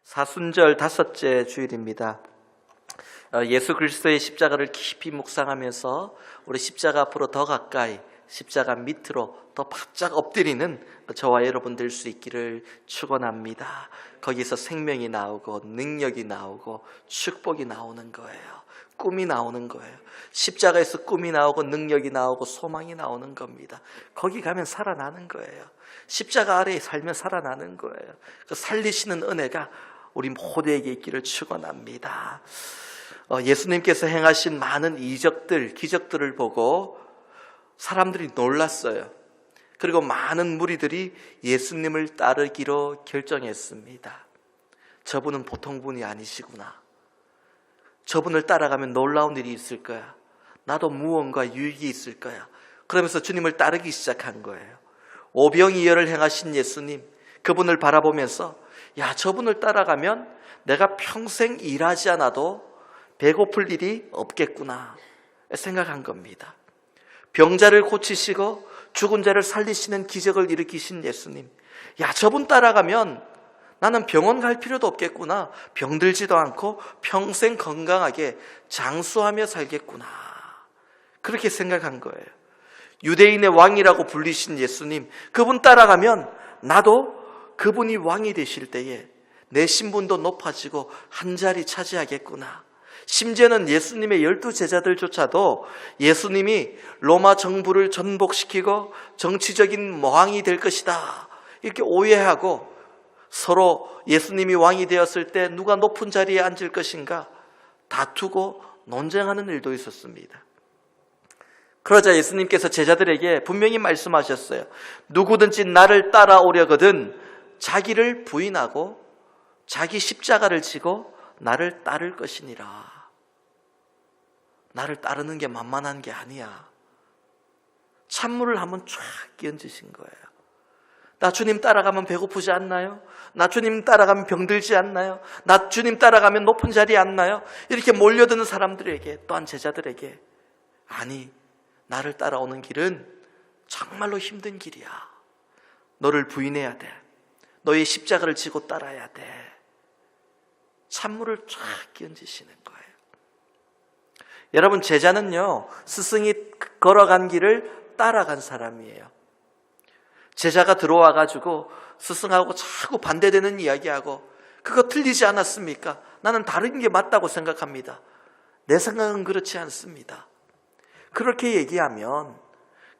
사순절 다섯째 주일입니다. 예수 그리스도의 십자가를 깊이 묵상하면서 우리 십자가 앞으로 더 가까이, 십자가 밑으로 더 바짝 엎드리는 저와 여러분 될 수 있기를 축원합니다. 거기서 생명이 나오고 능력이 나오고 축복이 나오는 거예요. 꿈이 나오는 거예요. 십자가에서 꿈이 나오고 능력이 나오고 소망이 나오는 겁니다. 거기 가면 살아나는 거예요. 십자가 아래에 살면 살아나는 거예요. 그 살리시는 은혜가 우리 모두에게 있기를 축원합니다. 예수님께서 행하신 많은 이적들, 기적들을 보고 사람들이 놀랐어요. 그리고 많은 무리들이 예수님을 따르기로 결정했습니다. 저분은 보통 분이 아니시구나. 저분을 따라가면 놀라운 일이 있을 거야. 나도 무언가 유익이 있을 거야. 그러면서 주님을 따르기 시작한 거예요. 오병이어를 행하신 예수님, 그분을 바라보면서 야, 저분을 따라가면 내가 평생 일하지 않아도 배고플 일이 없겠구나 생각한 겁니다. 병자를 고치시고 죽은 자를 살리시는 기적을 일으키신 예수님, 야, 저분 따라가면 나는 병원 갈 필요도 없겠구나. 병들지도 않고 평생 건강하게 장수하며 살겠구나. 그렇게 생각한 거예요. 유대인의 왕이라고 불리신 예수님, 그분 따라가면 나도 그분이 왕이 되실 때에 내 신분도 높아지고 한 자리 차지하겠구나. 심지어는 예수님의 12 제자들조차도 예수님이 로마 정부를 전복시키고 정치적인 왕이 될 것이다, 이렇게 오해하고 서로 예수님이 왕이 되었을 때 누가 높은 자리에 앉을 것인가 다투고 논쟁하는 일도 있었습니다. 그러자 예수님께서 제자들에게 분명히 말씀하셨어요. 누구든지 나를 따라오려거든 자기를 부인하고 자기 십자가를 지고 나를 따를 것이니라. 나를 따르는 게 만만한 게 아니야. 찬물을 한번 쫙 끼얹으신 거예요. 나 주님 따라가면 배고프지 않나요? 나 주님 따라가면 병들지 않나요? 나 주님 따라가면 높은 자리에 앉나요? 이렇게 몰려드는 사람들에게, 또한 제자들에게, 아니, 나를 따라오는 길은 정말로 힘든 길이야. 너를 부인해야 돼. 너의 십자가를 지고 따라야 돼. 찬물을 쫙 끼얹으시는 거예요. 여러분, 제자는요, 스승이 걸어간 길을 따라간 사람이에요. 제자가 들어와가지고 스승하고 자꾸 반대되는 이야기하고 그거 틀리지 않았습니까? 나는 다른 게 맞다고 생각합니다. 내 생각은 그렇지 않습니다. 그렇게 얘기하면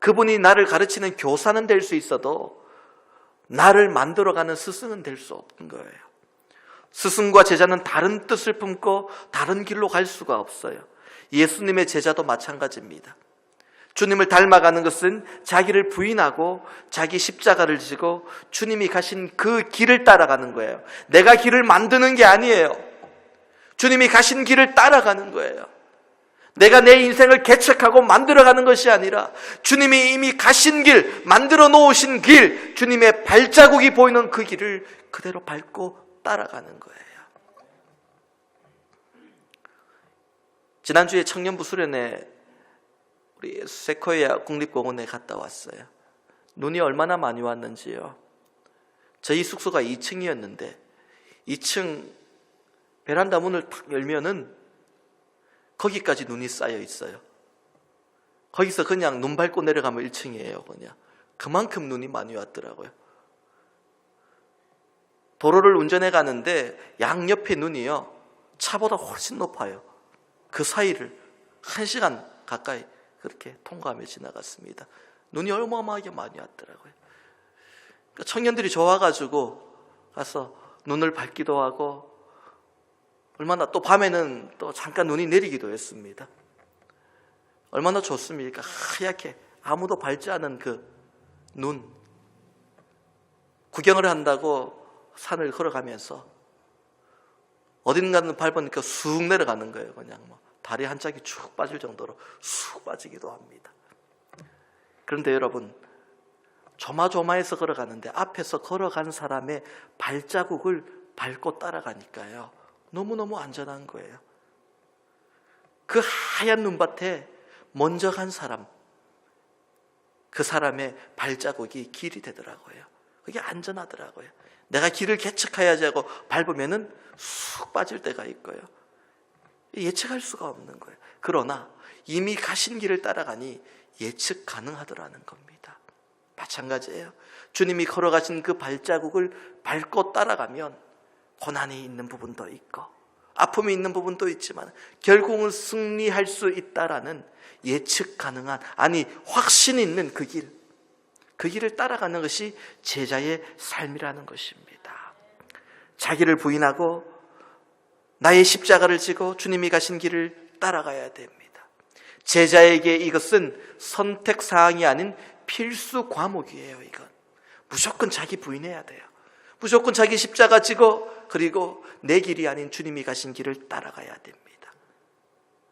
그분이 나를 가르치는 교사는 될 수 있어도 나를 만들어가는 스승은 될 수 없는 거예요. 스승과 제자는 다른 뜻을 품고 다른 길로 갈 수가 없어요. 예수님의 제자도 마찬가지입니다. 주님을 닮아가는 것은 자기를 부인하고 자기 십자가를 지고 주님이 가신 그 길을 따라가는 거예요. 내가 길을 만드는 게 아니에요. 주님이 가신 길을 따라가는 거예요. 내가 내 인생을 개척하고 만들어가는 것이 아니라 주님이 이미 가신 길, 만들어 놓으신 길, 주님의 발자국이 보이는 그 길을 그대로 밟고 따라가는 거예요. 지난주에 청년부 수련회 우리 세코이아 국립공원에 갔다 왔어요. 눈이 얼마나 많이 왔는지요. 저희 숙소가 2층이었는데 2층 베란다 문을 탁 열면은 거기까지 눈이 쌓여 있어요. 거기서 그냥 눈 밟고 내려가면 1층이에요. 그냥 그만큼 눈이 많이 왔더라고요. 도로를 운전해 가는데 양옆에 눈이요, 차보다 훨씬 높아요. 그 사이를 1시간 가까이 그렇게 통과하며 지나갔습니다. 눈이 어마어마하게 많이 왔더라고요. 그러니까 청년들이 좋아가지고 가서 눈을 밟기도 하고, 얼마나 또 밤에는 또 잠깐 눈이 내리기도 했습니다. 얼마나 좋습니까? 하얗게 아무도 밟지 않은 그 눈. 구경을 한다고 산을 걸어가면서 어딘가는 밟으니까 쑥 내려가는 거예요. 그냥 뭐 다리 한 짝이 쭉 빠질 정도로 쑥 빠지기도 합니다. 그런데 여러분, 조마조마해서 걸어가는데 앞에서 걸어간 사람의 발자국을 밟고 따라가니까요, 너무너무 안전한 거예요. 그 하얀 눈밭에 먼저 간 사람, 그 사람의 발자국이 길이 되더라고요. 그게 안전하더라고요. 내가 길을 개척해야지 하고 밟으면은 쑥 빠질 때가 있고요. 예측할 수가 없는 거예요. 그러나 이미 가신 길을 따라가니 예측 가능하더라는 겁니다. 마찬가지예요. 주님이 걸어가신 그 발자국을 밟고 따라가면 고난이 있는 부분도 있고 아픔이 있는 부분도 있지만 결국은 승리할 수 있다라는 예측 가능한, 아니 확신 있는 그 길을 따라가는 것이 제자의 삶이라는 것입니다. 자기를 부인하고 나의 십자가를 지고 주님이 가신 길을 따라가야 됩니다. 제자에게 이것은 선택사항이 아닌 필수 과목이에요. 이건 무조건 자기 부인해야 돼요. 무조건 자기 십자가 지고 그리고 내 길이 아닌 주님이 가신 길을 따라가야 됩니다.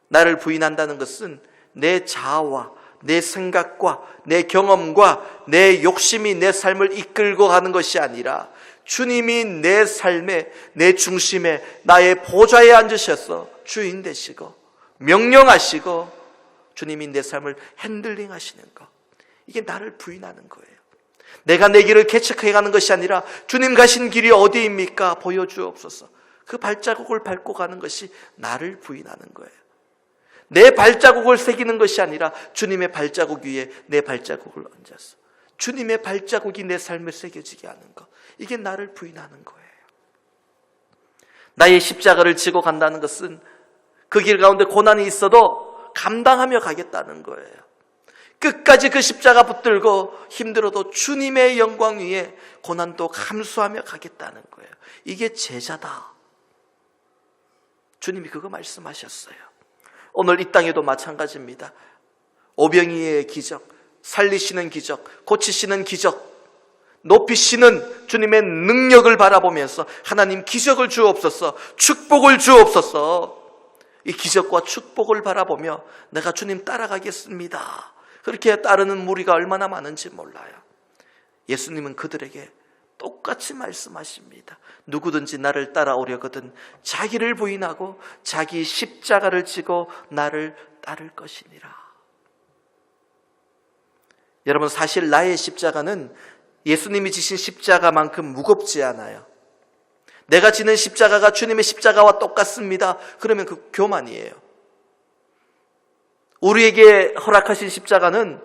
나를 부인한다는 것은 내 자아와 내 생각과 내 경험과 내 욕심이 내 삶을 이끌고 가는 것이 아니라 주님이 내 삶에, 내 중심에, 나의 보좌에 앉으셔서 주인 되시고 명령하시고 주님이 내 삶을 핸들링 하시는 것, 이게 나를 부인하는 거예요. 내가 내 길을 개척해 가는 것이 아니라 주님 가신 길이 어디입니까? 보여주옵소서. 그 발자국을 밟고 가는 것이 나를 부인하는 거예요. 내 발자국을 새기는 것이 아니라 주님의 발자국 위에 내 발자국을 얹어서 주님의 발자국이 내 삶에 새겨지게 하는 것, 이게 나를 부인하는 거예요. 나의 십자가를 지고 간다는 것은 그 길 가운데 고난이 있어도 감당하며 가겠다는 거예요. 끝까지 그 십자가 붙들고 힘들어도 주님의 영광 위에 고난도 감수하며 가겠다는 거예요. 이게 제자다. 주님이 그거 말씀하셨어요. 오늘 이 땅에도 마찬가지입니다. 오병이의 기적, 살리시는 기적, 고치시는 기적, 높이시는 주님의 능력을 바라보면서 하나님 기적을 주옵소서, 축복을 주옵소서. 이 기적과 축복을 바라보며 내가 주님 따라가겠습니다. 그렇게 따르는 무리가 얼마나 많은지 몰라요. 예수님은 그들에게 똑같이 말씀하십니다. 누구든지 나를 따라오려거든 자기를 부인하고 자기 십자가를 지고 나를 따를 것이니라. 여러분, 사실 나의 십자가는 예수님이 지신 십자가만큼 무겁지 않아요. 내가 지는 십자가가 주님의 십자가와 똑같습니다. 그러면 그 교만이에요. 우리에게 허락하신 십자가는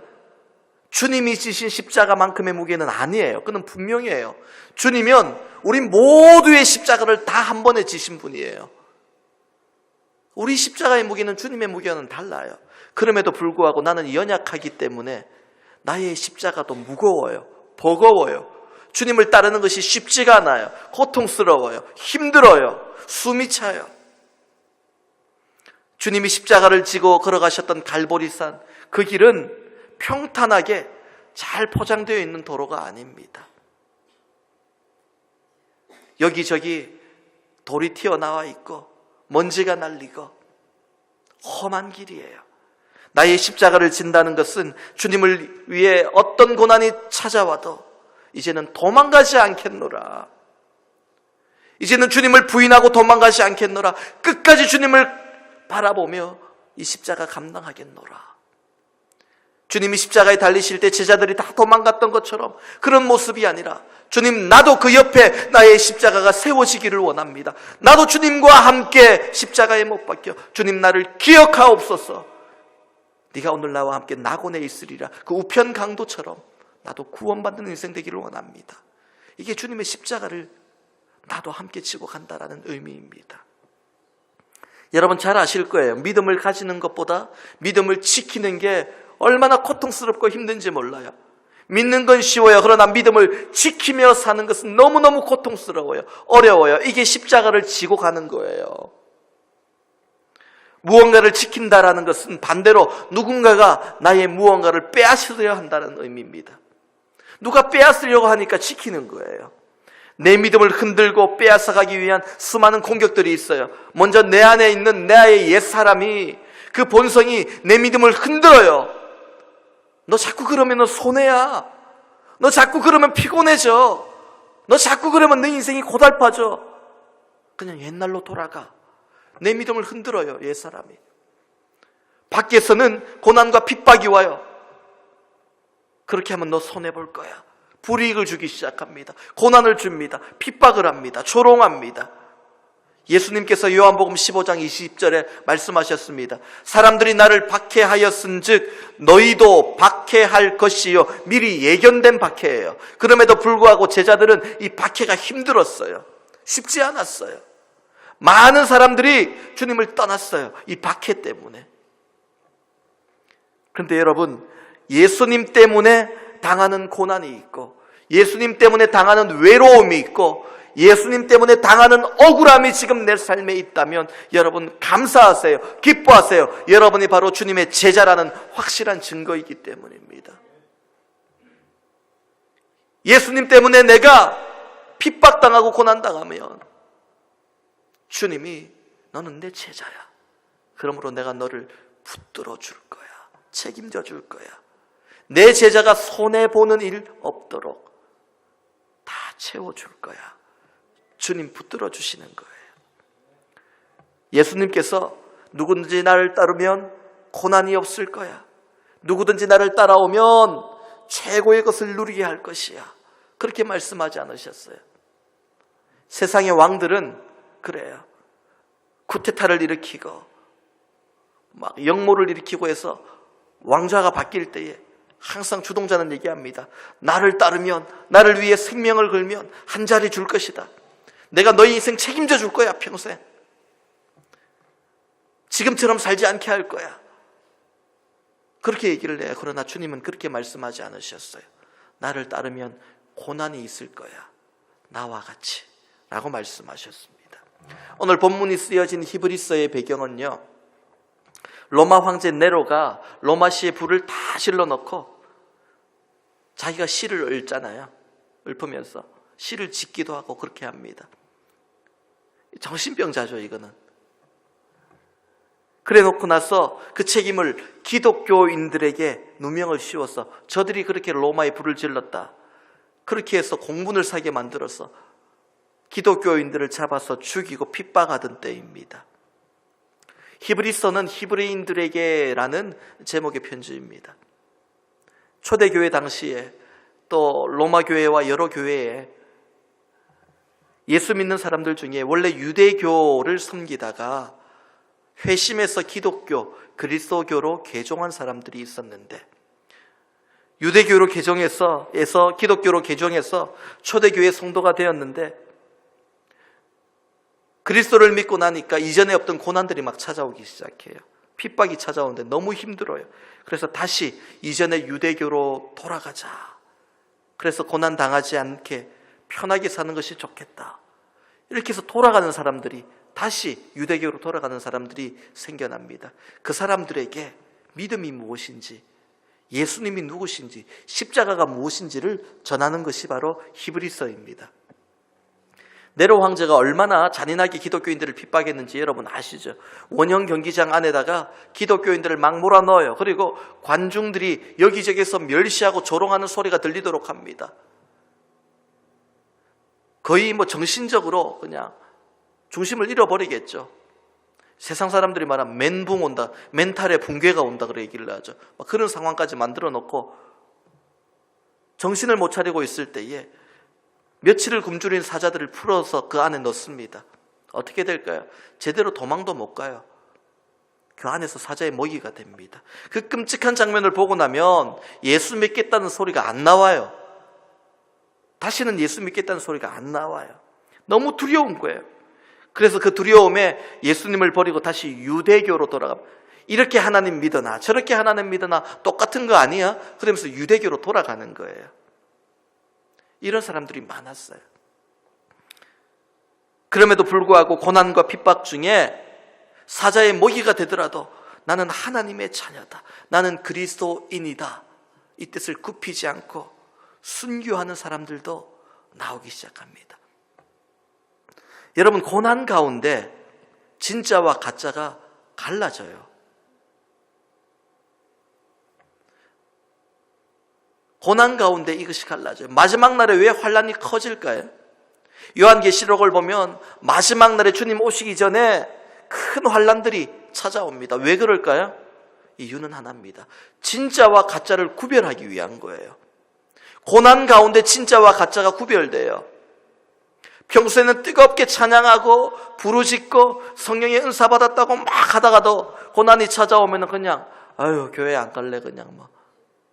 주님이 지신 십자가만큼의 무게는 아니에요. 그건 분명해요. 주님은 우리 모두의 십자가를 다 한 번에 지신 분이에요. 우리 십자가의 무게는 주님의 무게와는 달라요. 그럼에도 불구하고 나는 연약하기 때문에 나의 십자가도 무거워요. 버거워요. 주님을 따르는 것이 쉽지가 않아요. 고통스러워요. 힘들어요. 숨이 차요. 주님이 십자가를 지고 걸어가셨던 갈보리산, 그 길은 평탄하게 잘 포장되어 있는 도로가 아닙니다. 여기저기 돌이 튀어나와 있고 먼지가 날리고 험한 길이에요. 나의 십자가를 진다는 것은 주님을 위해 어떤 고난이 찾아와도 이제는 도망가지 않겠노라. 이제는 주님을 부인하고 도망가지 않겠노라. 끝까지 주님을 바라보며 이 십자가 감당하겠노라. 주님이 십자가에 달리실 때 제자들이 다 도망갔던 것처럼 그런 모습이 아니라, 주님, 나도 그 옆에 나의 십자가가 세워지기를 원합니다. 나도 주님과 함께 십자가에 못 박혀 주님 나를 기억하옵소서. 네가 오늘 나와 함께 낙원에 있으리라. 그 우편 강도처럼 나도 구원받는 인생 되기를 원합니다. 이게 주님의 십자가를 나도 함께 지고 간다라는 의미입니다. 여러분 잘 아실 거예요. 믿음을 가지는 것보다 믿음을 지키는 게 얼마나 고통스럽고 힘든지 몰라요. 믿는 건 쉬워요. 그러나 믿음을 지키며 사는 것은 너무너무 고통스러워요. 어려워요. 이게 십자가를 지고 가는 거예요. 무언가를 지킨다라는 것은 반대로 누군가가 나의 무언가를 빼앗으려 한다는 의미입니다. 누가 빼앗으려고 하니까 지키는 거예요. 내 믿음을 흔들고 빼앗아가기 위한 수많은 공격들이 있어요. 먼저 내 안에 있는 나의 옛사람이, 그 본성이 내 믿음을 흔들어요. 너 자꾸 그러면 너 손해야. 너 자꾸 그러면 피곤해져. 너 자꾸 그러면 내 인생이 고달파져. 그냥 옛날로 돌아가. 내 믿음을 흔들어요, 옛사람이. 밖에서는 고난과 핍박이 와요. 그렇게 하면 너 손해볼 거야. 불이익을 주기 시작합니다. 고난을 줍니다. 핍박을 합니다. 조롱합니다. 예수님께서 요한복음 15장 20절에 말씀하셨습니다. 사람들이 나를 박해하였은즉 너희도 박해할 것이요. 미리 예견된 박해예요. 그럼에도 불구하고 제자들은 이 박해가 힘들었어요. 쉽지 않았어요. 많은 사람들이 주님을 떠났어요. 이 박해 때문에. 그런데 여러분, 예수님 때문에 당하는 고난이 있고, 예수님 때문에 당하는 외로움이 있고, 예수님 때문에 당하는 억울함이 지금 내 삶에 있다면 여러분 감사하세요. 기뻐하세요. 여러분이 바로 주님의 제자라는 확실한 증거이기 때문입니다. 예수님 때문에 내가 핍박당하고 고난당하면 주님이 너는 내 제자야. 그러므로 내가 너를 붙들어 줄 거야. 책임져 줄 거야. 내 제자가 손해보는 일 없도록 다 채워줄 거야. 주님 붙들어 주시는 거예요. 예수님께서 누구든지 나를 따르면 고난이 없을 거야. 누구든지 나를 따라오면 최고의 것을 누리게 할 것이야. 그렇게 말씀하지 않으셨어요. 세상의 왕들은 그래요. 쿠데타를 일으키고 막 역모를 일으키고 해서 왕좌가 바뀔 때에 항상 주동자는 얘기합니다. 나를 따르면, 나를 위해 생명을 걸면 한 자리 줄 것이다. 내가 너희 인생 책임져 줄 거야, 평생. 지금처럼 살지 않게 할 거야. 그렇게 얘기를 해요. 그러나 주님은 그렇게 말씀하지 않으셨어요. 나를 따르면 고난이 있을 거야. 나와 같이. 라고 말씀하셨습니다. 오늘 본문이 쓰여진 히브리서의 배경은요, 로마 황제 네로가 로마시에 불을 다 실러넣고 자기가 시를 읊잖아요. 읊으면서 시를 짓기도 하고 그렇게 합니다. 정신병자죠, 이거는. 그래 놓고 나서 그 책임을 기독교인들에게 누명을 씌워서 저들이 그렇게 로마에 불을 질렀다. 그렇게 해서 공분을 사게 만들어서 기독교인들을 잡아서 죽이고 핍박하던 때입니다. 히브리서는 히브리인들에게라는 제목의 편지입니다. 초대교회 당시에 또 로마 교회와 여러 교회에 예수 믿는 사람들 중에 원래 유대교를 섬기다가 회심해서 기독교, 그리스도교로 개종한 사람들이 있었는데, 유대교로 개종해서 기독교로 개종해서 초대교회 성도가 되었는데, 그리스도를 믿고 나니까 이전에 없던 고난들이 막 찾아오기 시작해요. 핍박이 찾아오는데 너무 힘들어요. 그래서 다시 이전의 유대교로 돌아가자. 그래서 고난 당하지 않게 편하게 사는 것이 좋겠다. 이렇게 해서 돌아가는 사람들이, 다시 유대교로 돌아가는 사람들이 생겨납니다. 그 사람들에게 믿음이 무엇인지, 예수님이 누구신지, 십자가가 무엇인지를 전하는 것이 바로 히브리서입니다. 네로 황제가 얼마나 잔인하게 기독교인들을 핍박했는지 여러분 아시죠? 원형 경기장 안에다가 기독교인들을 막 몰아넣어요. 그리고 관중들이 여기저기서 멸시하고 조롱하는 소리가 들리도록 합니다. 거의 정신적으로 그냥 중심을 잃어버리겠죠. 세상 사람들이 말하면 멘붕 온다, 멘탈에 붕괴가 온다 그런 얘기를 하죠. 그런 상황까지 만들어 놓고 정신을 못 차리고 있을 때에 며칠을 굶주린 사자들을 풀어서 그 안에 넣습니다. 어떻게 될까요? 제대로 도망도 못 가요. 그 안에서 사자의 먹이가 됩니다. 그 끔찍한 장면을 보고 나면 예수 믿겠다는 소리가 안 나와요. 다시는 예수 믿겠다는 소리가 안 나와요. 너무 두려운 거예요. 그래서 그 두려움에 예수님을 버리고 다시 유대교로 돌아갑니다. 이렇게 하나님 믿으나 저렇게 하나님 믿으나 똑같은 거 아니야? 그러면서 유대교로 돌아가는 거예요. 이런 사람들이 많았어요. 그럼에도 불구하고 고난과 핍박 중에 사자의 먹이가 되더라도 나는 하나님의 자녀다, 나는 그리스도인이다, 이 뜻을 굽히지 않고 순교하는 사람들도 나오기 시작합니다. 여러분, 고난 가운데 진짜와 가짜가 갈라져요. 고난 가운데 이것이 갈라져요. 마지막 날에 왜 환란이 커질까요? 요한계시록을 보면 마지막 날에 주님 오시기 전에 큰 환란들이 찾아옵니다. 왜 그럴까요? 이유는 하나입니다. 진짜와 가짜를 구별하기 위한 거예요. 고난 가운데 진짜와 가짜가 구별돼요. 평소에는 뜨겁게 찬양하고 부르짖고 성령의 은사 받았다고 막 하다가도 고난이 찾아오면 그냥 아유 교회 안 갈래, 그냥 뭐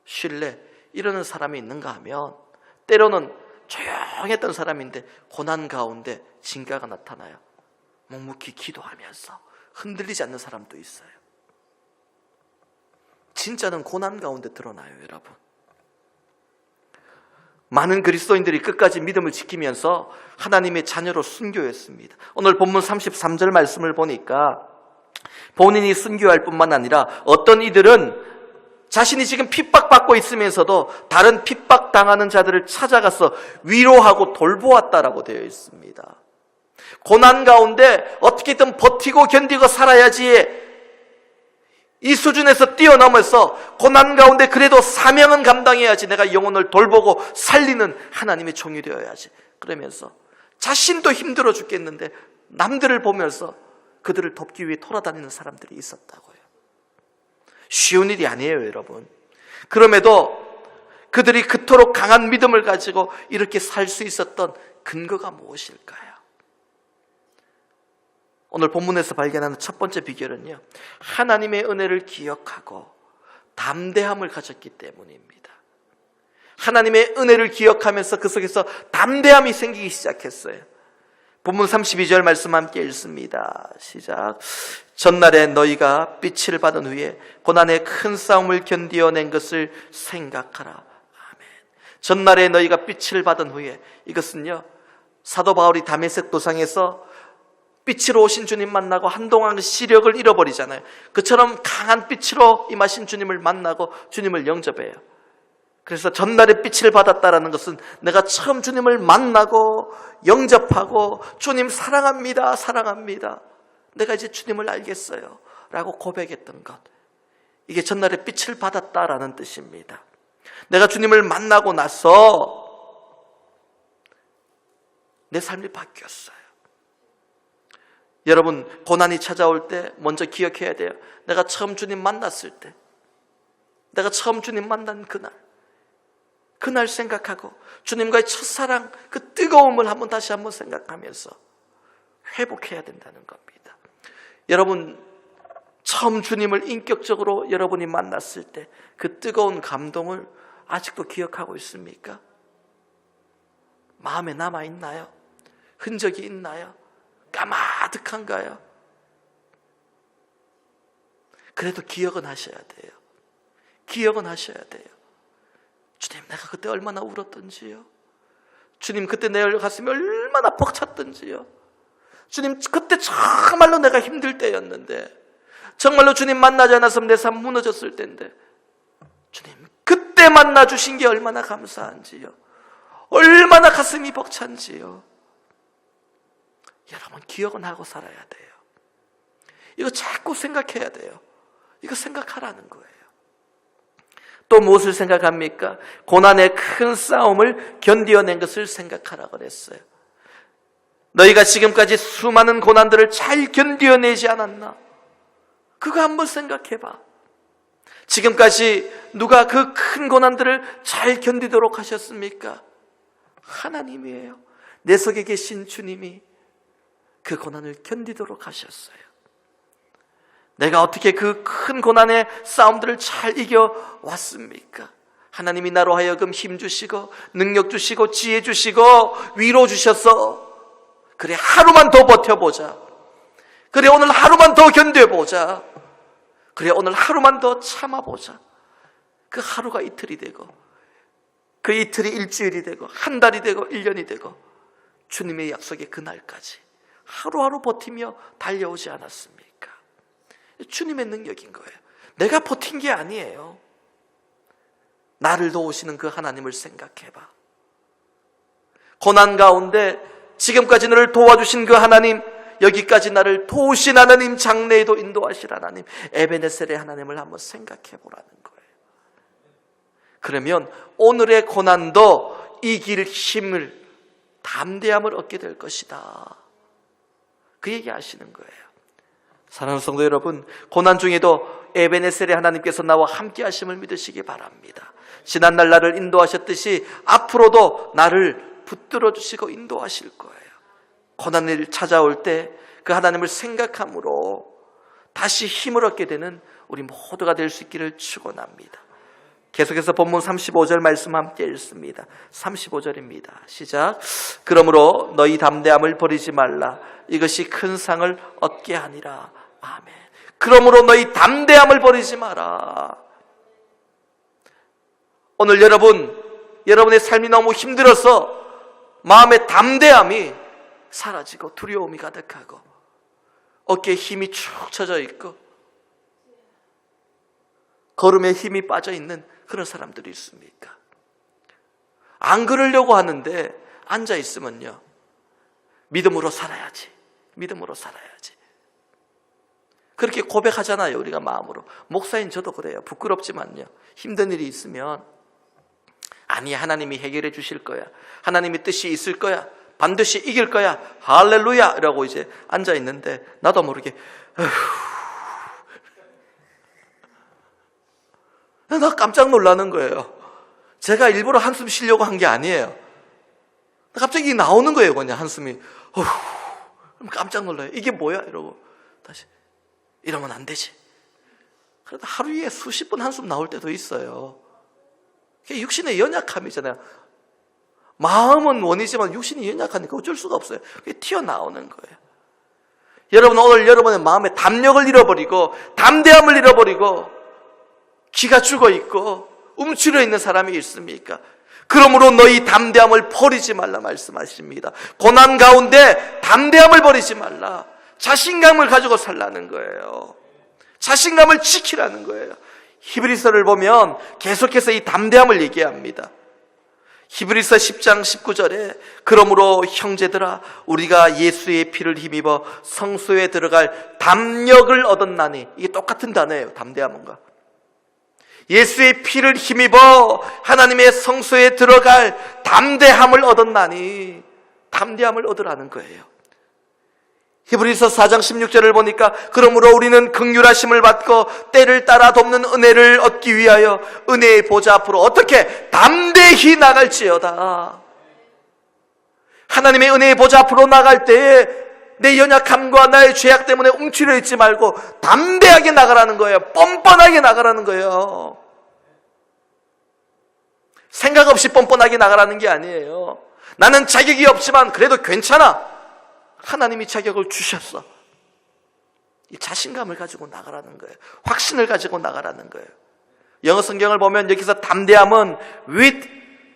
쉴래, 이러는 사람이 있는가 하면 때로는 조용했던 사람인데 고난 가운데 진가가 나타나요. 묵묵히 기도하면서 흔들리지 않는 사람도 있어요. 진짜는 고난 가운데 드러나요, 여러분. 많은 그리스도인들이 끝까지 믿음을 지키면서 하나님의 자녀로 순교했습니다. 오늘 본문 33절 말씀을 보니까 본인이 순교할 뿐만 아니라 어떤 이들은 자신이 지금 핍박받고 있으면서도 다른 핍박당하는 자들을 찾아가서 위로하고 돌보았다라고 되어 있습니다. 고난 가운데 어떻게든 버티고 견디고 살아야지, 이 수준에서 뛰어넘어서 고난 가운데 그래도 사명은 감당해야지, 내가 영혼을 돌보고 살리는 하나님의 종이 되어야지, 그러면서 자신도 힘들어 죽겠는데 남들을 보면서 그들을 돕기 위해 돌아다니는 사람들이 있었다고요. 쉬운 일이 아니에요, 여러분. 그럼에도 그들이 그토록 강한 믿음을 가지고 이렇게 살 수 있었던 근거가 무엇일까요? 오늘 본문에서 발견하는 첫 번째 비결은요, 하나님의 은혜를 기억하고 담대함을 가졌기 때문입니다. 하나님의 은혜를 기억하면서 그 속에서 담대함이 생기기 시작했어요. 본문 32절 말씀 함께 읽습니다. 시작. 전날에 너희가 빛을 받은 후에 고난의 큰 싸움을 견디어낸 것을 생각하라. 아멘. 전날에 너희가 빛을 받은 후에, 이것은요, 사도 바울이 다메섹 도상에서 빛으로 오신 주님 만나고 한동안 시력을 잃어버리잖아요. 그처럼 강한 빛으로 임하신 주님을 만나고 주님을 영접해요. 그래서 전날에 빛을 받았다라는 것은 내가 처음 주님을 만나고 영접하고 주님 사랑합니다, 사랑합니다, 내가 이제 주님을 알겠어요 라고 고백했던 것, 이게 전날에 빛을 받았다라는 뜻입니다. 내가 주님을 만나고 나서 내 삶이 바뀌었어요. 여러분, 고난이 찾아올 때 먼저 기억해야 돼요. 내가 처음 주님 만났을 때, 내가 처음 주님 만난 그날 생각하고 주님과의 첫사랑, 그 뜨거움을 다시 한번 생각하면서 회복해야 된다는 겁니다. 여러분, 처음 주님을 인격적으로 여러분이 만났을 때 그 뜨거운 감동을 아직도 기억하고 있습니까? 마음에 남아있나요? 흔적이 있나요? 까마득한가요? 그래도 기억은 하셔야 돼요. 기억은 하셔야 돼요. 주님, 내가 그때 얼마나 울었던지요. 주님, 그때 내 가슴이 얼마나 벅찼던지요. 주님, 그때 정말로 내가 힘들 때였는데, 정말로 주님 만나지 않았으면 내 삶 무너졌을 때인데, 주님, 그때 만나주신 게 얼마나 감사한지요. 얼마나 가슴이 벅찬지요. 여러분, 기억은 하고 살아야 돼요. 이거 자꾸 생각해야 돼요. 이거 생각하라는 거예요. 또 무엇을 생각합니까? 고난의 큰 싸움을 견디어낸 것을 생각하라 그랬어요. 너희가 지금까지 수많은 고난들을 잘 견디어내지 않았나? 그거 한번 생각해봐. 지금까지 누가 그 큰 고난들을 잘 견디도록 하셨습니까? 하나님이에요. 내 속에 계신 주님이 그 고난을 견디도록 하셨어요. 내가 어떻게 그 큰 고난의 싸움들을 잘 이겨왔습니까? 하나님이 나로 하여금 힘 주시고 능력 주시고 지혜 주시고 위로 주셔서, 그래 하루만 더 버텨보자, 그래 오늘 하루만 더 견뎌보자, 그래 오늘 하루만 더 참아보자. 그 하루가 이틀이 되고 그 이틀이 일주일이 되고 한 달이 되고 1년이 되고 주님의 약속의 그날까지 하루하루 버티며 달려오지 않았습니까? 주님의 능력인 거예요. 내가 버틴 게 아니에요. 나를 도우시는 그 하나님을 생각해봐. 고난 가운데 지금까지 너를 도와주신 그 하나님, 여기까지 나를 도우신 하나님, 장래에도 인도하실 하나님, 에베네셀의 하나님을 한번 생각해보라는 거예요. 그러면 오늘의 고난도 이길 힘을, 담대함을 얻게 될 것이다, 그 얘기 하시는 거예요. 사랑하는 성도 여러분, 고난 중에도 에베네셀의 하나님께서 나와 함께 하심을 믿으시기 바랍니다. 지난날 나를 인도하셨듯이 앞으로도 나를 붙들어 주시고 인도하실 거예요. 고난을 찾아올 때 그 하나님을 생각함으로 다시 힘을 얻게 되는 우리 모두가 될 수 있기를 축원합니다. 계속해서 본문 35절 말씀 함께 읽습니다. 35절입니다. 시작. 그러므로 너희 담대함을 버리지 말라. 이것이 큰 상을 얻게 하니라. 아멘. 그러므로 너희 담대함을 버리지 마라. 오늘 여러분의 삶이 너무 힘들어서 마음의 담대함이 사라지고 두려움이 가득하고 어깨에 힘이 축 처져 있고 걸음에 힘이 빠져 있는 그런 사람들이 있습니까? 안 그러려고 하는데 앉아 있으면요, 믿음으로 살아야지, 믿음으로 살아야지. 그렇게 고백하잖아요, 우리가 마음으로. 목사인 저도 그래요. 부끄럽지만요, 힘든 일이 있으면 아니, 하나님이 해결해 주실 거야, 하나님의 뜻이 있을 거야, 반드시 이길 거야, 할렐루야 이라고 이제 앉아 있는데 나도 모르게 나 깜짝 놀라는 거예요. 제가 일부러 한숨 쉬려고 한 게 아니에요. 갑자기 나오는 거예요, 그냥 한숨이. 그럼 깜짝 놀라요. 이게 뭐야? 이러고 다시 이러면 안 되지. 그래도 하루에 수십 번 한숨 나올 때도 있어요. 그게 육신의 연약함이잖아요. 마음은 원이지만 육신이 연약하니까 어쩔 수가 없어요. 그게 튀어나오는 거예요. 여러분, 오늘 여러분의 마음에 담력을 잃어버리고 담대함을 잃어버리고 기가 죽어있고 움츠려 있는 사람이 있습니까? 그러므로 너희 담대함을 버리지 말라 말씀하십니다. 고난 가운데 담대함을 버리지 말라. 자신감을 가지고 살라는 거예요. 자신감을 지키라는 거예요. 히브리서를 보면 계속해서 이 담대함을 얘기합니다. 히브리서 10장 19절에 그러므로 형제들아 우리가 예수의 피를 힘입어 성소에 들어갈 담력을 얻었나니, 이게 똑같은 단어예요. 담대함과 예수의 피를 힘입어 하나님의 성소에 들어갈 담대함을 얻었나니, 담대함을 얻으라는 거예요. 히브리서 4장 16절을 보니까 그러므로 우리는 긍휼하심을 받고 때를 따라 돕는 은혜를 얻기 위하여 은혜의 보좌 앞으로 어떻게 담대히 나갈지어다. 하나님의 은혜의 보좌 앞으로 나갈 때에 내 연약함과 나의 죄악 때문에 움츠려 있지 말고 담대하게 나가라는 거예요. 뻔뻔하게 나가라는 거예요. 생각 없이 뻔뻔하게 나가라는 게 아니에요. 나는 자격이 없지만 그래도 괜찮아. 하나님이 자격을 주셨어. 이 자신감을 가지고 나가라는 거예요. 확신을 가지고 나가라는 거예요. 영어 성경을 보면 여기서 담대함은 with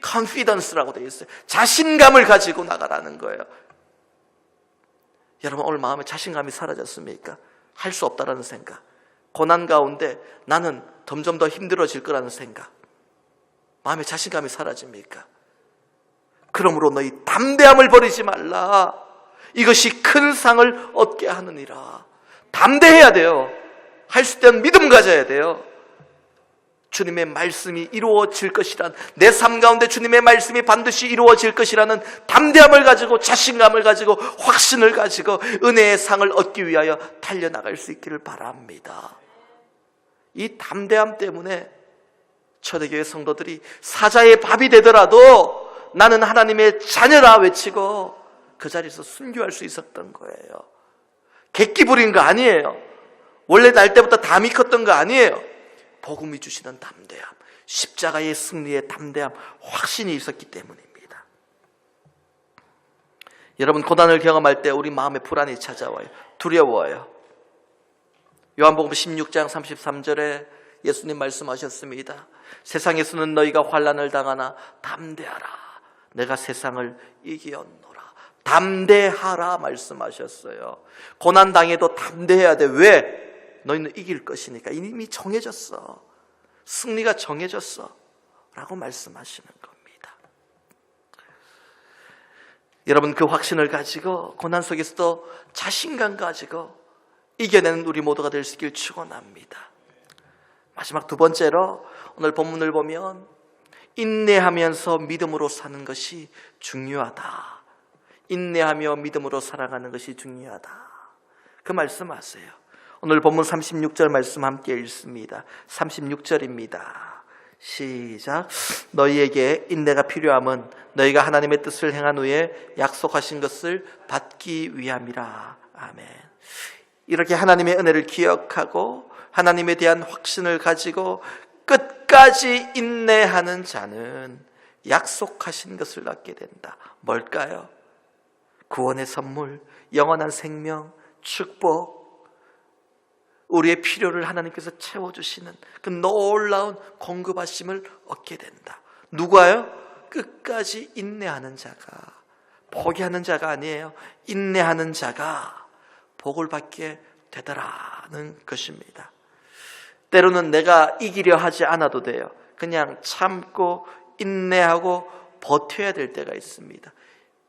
confidence라고 되어 있어요. 자신감을 가지고 나가라는 거예요. 여러분, 오늘 마음에 자신감이 사라졌습니까? 할 수 없다라는 생각, 고난 가운데 나는 점점 더 힘들어질 거라는 생각, 마음에 자신감이 사라집니까? 그러므로 너희 담대함을 버리지 말라. 이것이 큰 상을 얻게 하느니라. 담대해야 돼요. 할 수 있다면 믿음 가져야 돼요. 주님의 말씀이 이루어질 것이란, 내 삶 가운데 주님의 말씀이 반드시 이루어질 것이라는 담대함을 가지고, 자신감을 가지고, 확신을 가지고 은혜의 상을 얻기 위하여 달려나갈 수 있기를 바랍니다. 이 담대함 때문에 초대교회 성도들이 사자의 밥이 되더라도 나는 하나님의 자녀라 외치고 그 자리에서 순교할 수 있었던 거예요. 객기 부린 거 아니에요. 원래 날 때부터 담이 컸던 거 아니에요. 복음이 주시는 담대함, 십자가의 승리의 담대함, 확신이 있었기 때문입니다. 여러분, 고난을 경험할 때 우리 마음에 불안이 찾아와요. 두려워요. 요한복음 16장 33절에 예수님 말씀하셨습니다. 세상에서는 너희가 환난을 당하나 담대하라. 내가 세상을 이기었노라. 담대하라 말씀하셨어요. 고난 당해도 담대해야 돼. 왜? 너희는 이길 것이니까. 이미 정해졌어. 승리가 정해졌어 라고 말씀하시는 겁니다. 여러분, 그 확신을 가지고 고난 속에서도 자신감 가지고 이겨내는 우리 모두가 될 수 있길 축원합니다. 마지막 두 번째로 오늘 본문을 보면 인내하면서 믿음으로 사는 것이 중요하다. 인내하며 믿음으로 살아가는 것이 중요하다. 그 말씀하세요. 오늘 본문 36절 말씀 함께 읽습니다. 36절입니다. 시작. 너희에게 인내가 필요함은 너희가 하나님의 뜻을 행한 후에 약속하신 것을 받기 위함이라. 아멘. 이렇게 하나님의 은혜를 기억하고 하나님에 대한 확신을 가지고 끝까지 인내하는 자는 약속하신 것을 얻게 된다. 뭘까요? 구원의 선물, 영원한 생명, 축복, 우리의 필요를 하나님께서 채워주시는 그 놀라운 공급하심을 얻게 된다. 누가요? 끝까지 인내하는 자가, 포기하는 자가 아니에요. 인내하는 자가 복을 받게 되더라는 것입니다. 때로는 내가 이기려 하지 않아도 돼요. 그냥 참고 인내하고 버텨야 될 때가 있습니다.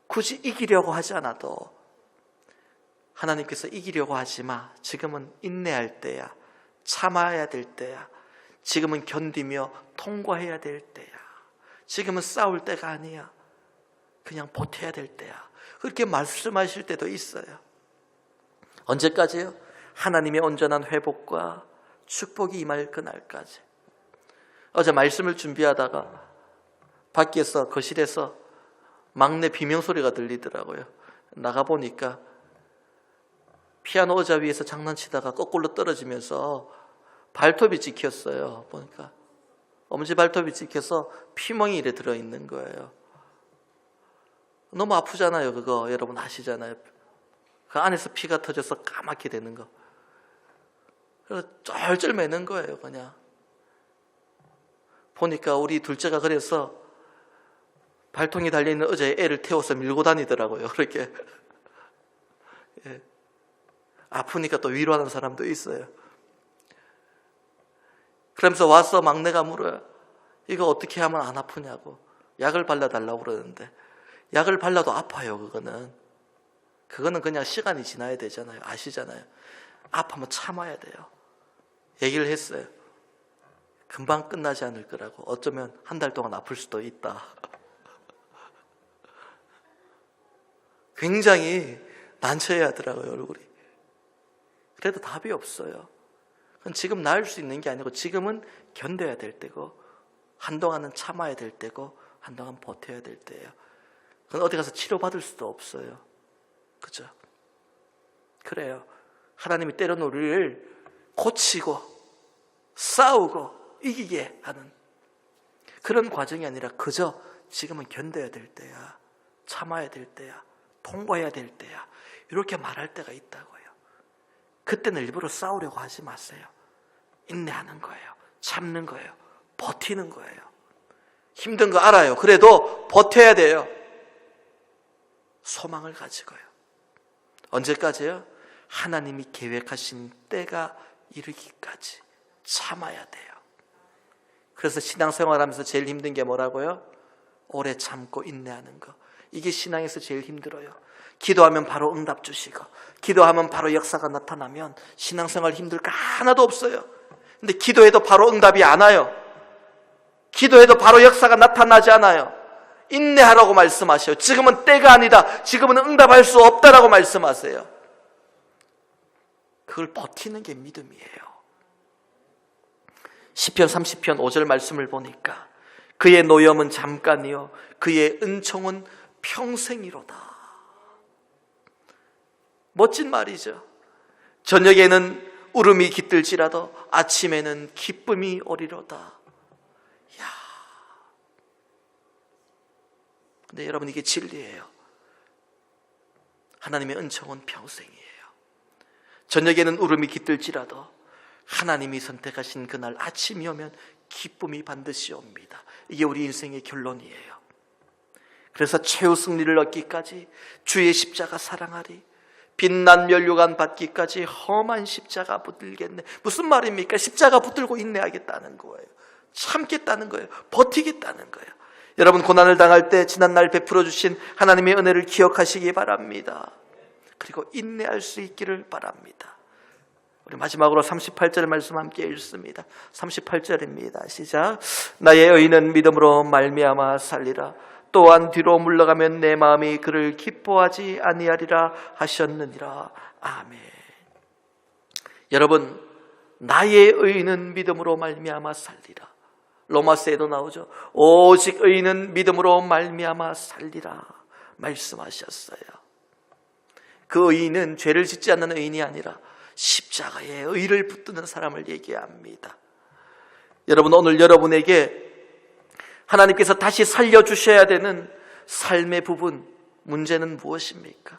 굳이 이기려고 하지 않아도 하나님께서 이기려고 하지 마. 지금은 인내할 때야. 참아야 될 때야. 지금은 견디며 통과해야 될 때야. 지금은 싸울 때가 아니야. 그냥 버텨야 될 때야. 그렇게 말씀하실 때도 있어요. 언제까지요? 하나님의 온전한 회복과 축복이 임할 그날까지. 어제 말씀을 준비하다가 밖에서 거실에서 막내 비명소리가 들리더라고요. 나가보니까 피아노 의자 위에서 장난치다가 거꾸로 떨어지면서 발톱이 찍혔어요. 보니까 엄지 발톱이 찍혀서 피멍이 이래 들어있는 거예요. 너무 아프잖아요. 그거 여러분 아시잖아요. 그 안에서 피가 터져서 까맣게 되는 거. 그래서 쩔쩔 매는 거예요. 그냥 보니까 우리 둘째가 그래서 발통이 달려있는 의자에 애를 태워서 밀고 다니더라고요. 그렇게 예. 아프니까 또 위로하는 사람도 있어요. 그러면서 와서 막내가 물어요. 이거 어떻게 하면 안 아프냐고. 약을 발라달라고 그러는데 약을 발라도 아파요. 그거는 그냥 시간이 지나야 되잖아요. 아시잖아요. 아프면 참아야 돼요. 얘기를 했어요. 금방 끝나지 않을 거라고. 어쩌면 한 달 동안 아플 수도 있다. 굉장히 난처해 하더라고요. 얼굴이. 그래도 답이 없어요. 그건 지금 나을 수 있는 게 아니고 지금은 견뎌야 될 때고 한동안은 참아야 될 때고 한동안 버텨야 될 때예요. 그건 어디 가서 치료받을 수도 없어요. 그죠? 그래요. 하나님이 때로는 우리를 고치고 싸우고 이기게 하는 그런 과정이 아니라 그저 지금은 견뎌야 될 때야. 참아야 될 때야. 통과해야 될 때야. 이렇게 말할 때가 있다고요. 그때는 일부러 싸우려고 하지 마세요. 인내하는 거예요. 참는 거예요. 버티는 거예요. 힘든 거 알아요. 그래도 버텨야 돼요. 소망을 가지고요. 언제까지요? 하나님이 계획하신 때가 이르기까지 참아야 돼요. 그래서 신앙생활하면서 제일 힘든 게 뭐라고요? 오래 참고 인내하는 거. 이게 신앙에서 제일 힘들어요. 기도하면 바로 응답 주시고 기도하면 바로 역사가 나타나면 신앙생활 힘들 거 하나도 없어요. 근데 기도해도 바로 응답이 안 와요. 기도해도 바로 역사가 나타나지 않아요. 인내하라고 말씀하셔요. 지금은 때가 아니다. 지금은 응답할 수 없다라고 말씀하세요. 그걸 버티는 게 믿음이에요. 시편 30편 5절 말씀을 보니까 그의 노염은 잠깐이요 그의 은총은 평생이로다. 멋진 말이죠. 저녁에는 울음이 깃들지라도 아침에는 기쁨이 오리로다. 야. 근데 여러분 이게 진리예요. 하나님의 은총은 평생이에요. 저녁에는 울음이 깃들지라도 하나님이 선택하신 그날 아침이 오면 기쁨이 반드시 옵니다. 이게 우리 인생의 결론이에요. 그래서 최후 승리를 얻기까지 주의 십자가 사랑하리 빛난 면류관 받기까지 험한 십자가 붙들겠네. 무슨 말입니까? 십자가 붙들고 인내하겠다는 거예요. 참겠다는 거예요. 버티겠다는 거예요. 여러분 고난을 당할 때 지난날 베풀어 주신 하나님의 은혜를 기억하시기 바랍니다. 그리고 인내할 수 있기를 바랍니다. 우리 마지막으로 38절 말씀 함께 읽습니다. 38절입니다. 시작. 나의 의인은 믿음으로 말미암아 살리라. 또한 뒤로 물러가면 내 마음이 그를 기뻐하지 아니하리라 하셨느니라. 아멘. 여러분 나의 의인은 믿음으로 말미암아 살리라. 로마서에도 나오죠. 오직 의인은 믿음으로 말미암아 살리라 말씀하셨어요. 그 의인은 죄를 짓지 않는 의인이 아니라 십자가에 의를 붙드는 사람을 얘기합니다. 여러분, 오늘 여러분에게 하나님께서 다시 살려주셔야 되는 삶의 부분, 문제는 무엇입니까?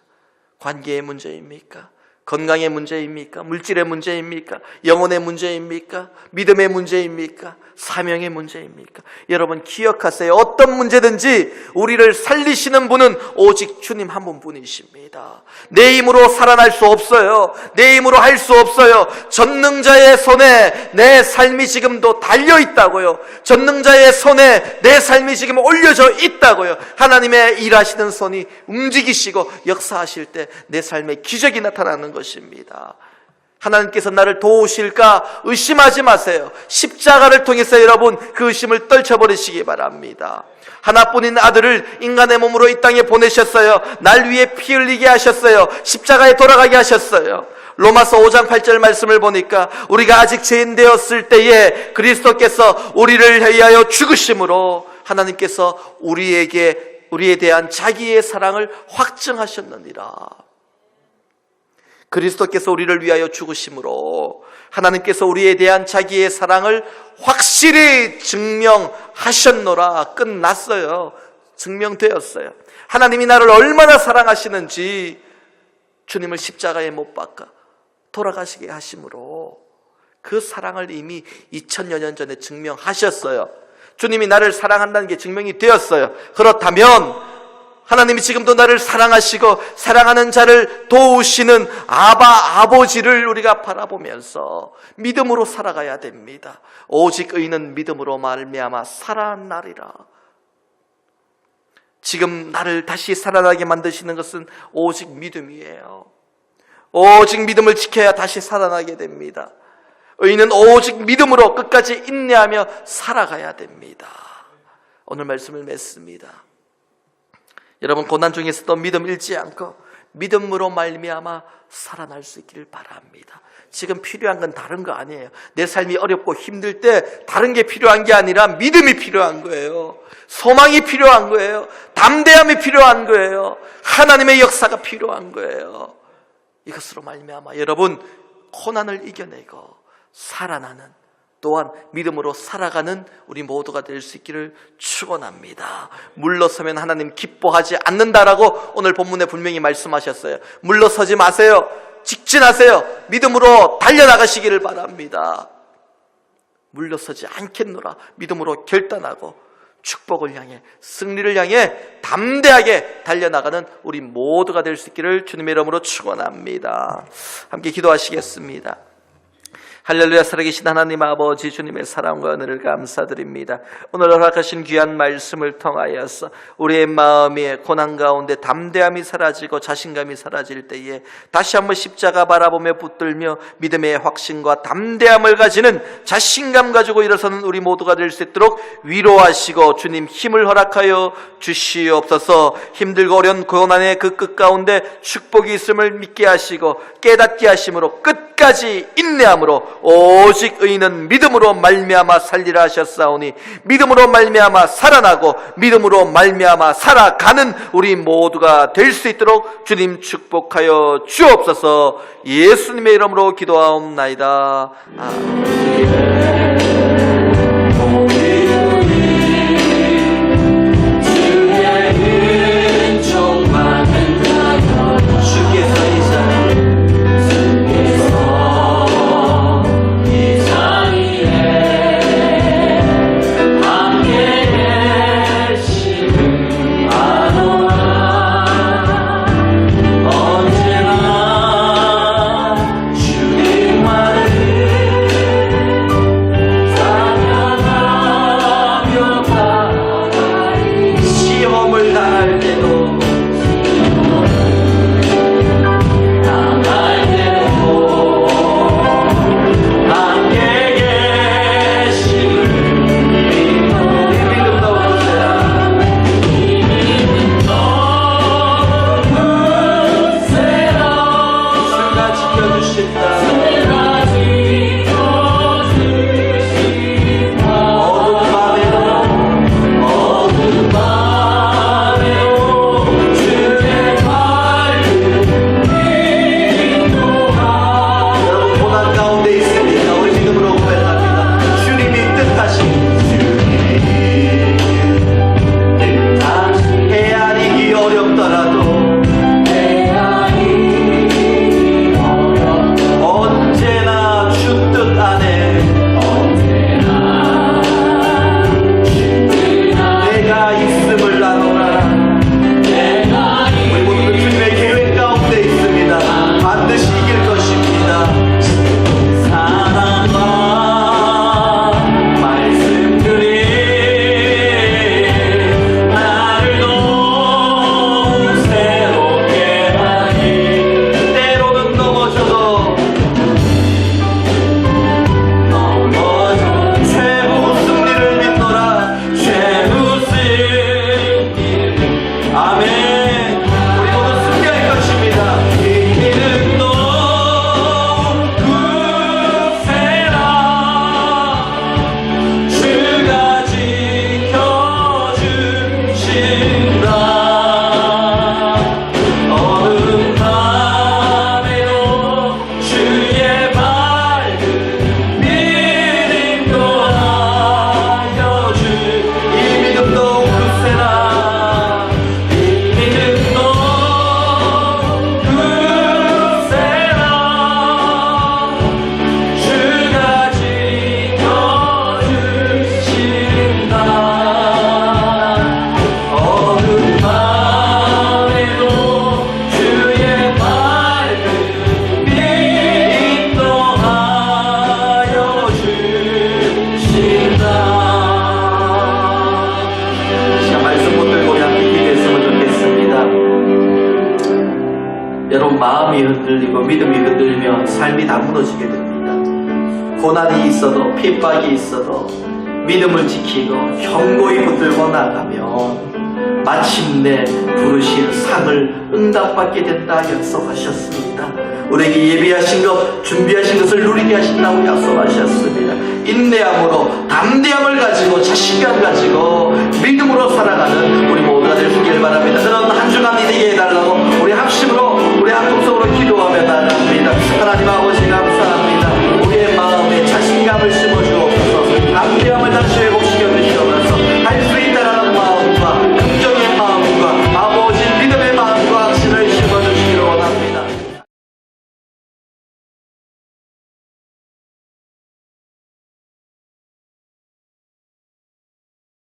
관계의 문제입니까? 건강의 문제입니까? 물질의 문제입니까? 영혼의 문제입니까? 믿음의 문제입니까? 사명의 문제입니까? 여러분 기억하세요. 어떤 문제든지 우리를 살리시는 분은 오직 주님 한 분뿐이십니다. 내 힘으로 살아날 수 없어요. 내 힘으로 할 수 없어요. 전능자의 손에 내 삶이 지금도 달려있다고요. 전능자의 손에 내 삶이 지금 올려져 있다고요. 하나님의 일하시는 손이 움직이시고 역사하실 때 내 삶에 기적이 나타나는 것입니다. 하나님께서 나를 도우실까 의심하지 마세요. 십자가를 통해서 여러분 그 의심을 떨쳐버리시기 바랍니다. 하나뿐인 아들을 인간의 몸으로 이 땅에 보내셨어요. 날 위해 피 흘리게 하셨어요. 십자가에 돌아가게 하셨어요. 로마서 5장 8절 말씀을 보니까 우리가 아직 죄인 되었을 때에 그리스도께서 우리를 위하여 죽으심으로 하나님께서 우리에 대한 자기의 사랑을 확증하셨느니라. 그리스도께서 우리를 위하여 죽으심으로 하나님께서 우리에 대한 자기의 사랑을 확실히 증명하셨노라. 끝났어요. 증명되었어요. 하나님이 나를 얼마나 사랑하시는지 주님을 십자가에 못 박아 돌아가시게 하심으로 그 사랑을 이미 2000여 년 전에 증명하셨어요. 주님이 나를 사랑한다는 게 증명이 되었어요. 그렇다면 하나님이 지금도 나를 사랑하시고 사랑하는 자를 도우시는 아버지를 우리가 바라보면서 믿음으로 살아가야 됩니다. 오직 의인은 믿음으로 말미암아 살아나리라. 지금 나를 다시 살아나게 만드시는 것은 오직 믿음이에요. 오직 믿음을 지켜야 다시 살아나게 됩니다. 의인은 오직 믿음으로 끝까지 인내하며 살아가야 됩니다. 오늘 말씀을 맺습니다. 여러분 고난 중에서도 믿음 잃지 않고 믿음으로 말미암아 살아날 수 있기를 바랍니다. 지금 필요한 건 다른 거 아니에요. 내 삶이 어렵고 힘들 때 다른 게 필요한 게 아니라 믿음이 필요한 거예요. 소망이 필요한 거예요. 담대함이 필요한 거예요. 하나님의 역사가 필요한 거예요. 이것으로 말미암아 여러분 고난을 이겨내고 살아나는 또한 믿음으로 살아가는 우리 모두가 될 수 있기를 축원합니다. 물러서면 하나님 기뻐하지 않는다라고 오늘 본문에 분명히 말씀하셨어요. 물러서지 마세요. 직진하세요. 믿음으로 달려나가시기를 바랍니다. 물러서지 않겠노라. 믿음으로 결단하고 축복을 향해 승리를 향해 담대하게 달려나가는 우리 모두가 될 수 있기를 주님의 이름으로 축원합니다. 함께 기도하시겠습니다. 할렐루야. 살아계신 하나님 아버지 주님의 사랑과 은혜를 감사드립니다. 오늘 허락하신 귀한 말씀을 통하여서 우리의 마음에 고난 가운데 담대함이 사라지고 자신감이 사라질 때에 다시 한번 십자가 바라보며 붙들며 믿음의 확신과 담대함을 가지는 자신감 가지고 일어서는 우리 모두가 될 수 있도록 위로하시고 주님 힘을 허락하여 주시옵소서. 힘들고 어려운 고난의 그 끝 가운데 축복이 있음을 믿게 하시고 깨닫게 하심으로 끝까지 인내함으로 오직 의인은 믿음으로 말미암아 살리라 하셨사오니 믿음으로 말미암아 살아나고 믿음으로 말미암아 살아가는 우리 모두가 될 수 있도록 주님 축복하여 주옵소서. 예수님의 이름으로 기도하옵나이다. 아멘. 마음이 흔들리고 믿음이 흔들리면 삶이 다 무너지게 됩니다. 고난이 있어도 핍박이 있어도 믿음을 지키고 견고히 붙들고 나가면 마침내 부르신 상을 응답받게 된다 약속하셨습니다. 우리에게 예비하신 것, 준비하신 것을 누리게 하신다고 약속하셨습니다. 인내함으로 담대함을 가지고 자신감 가지고 믿음으로 살아가는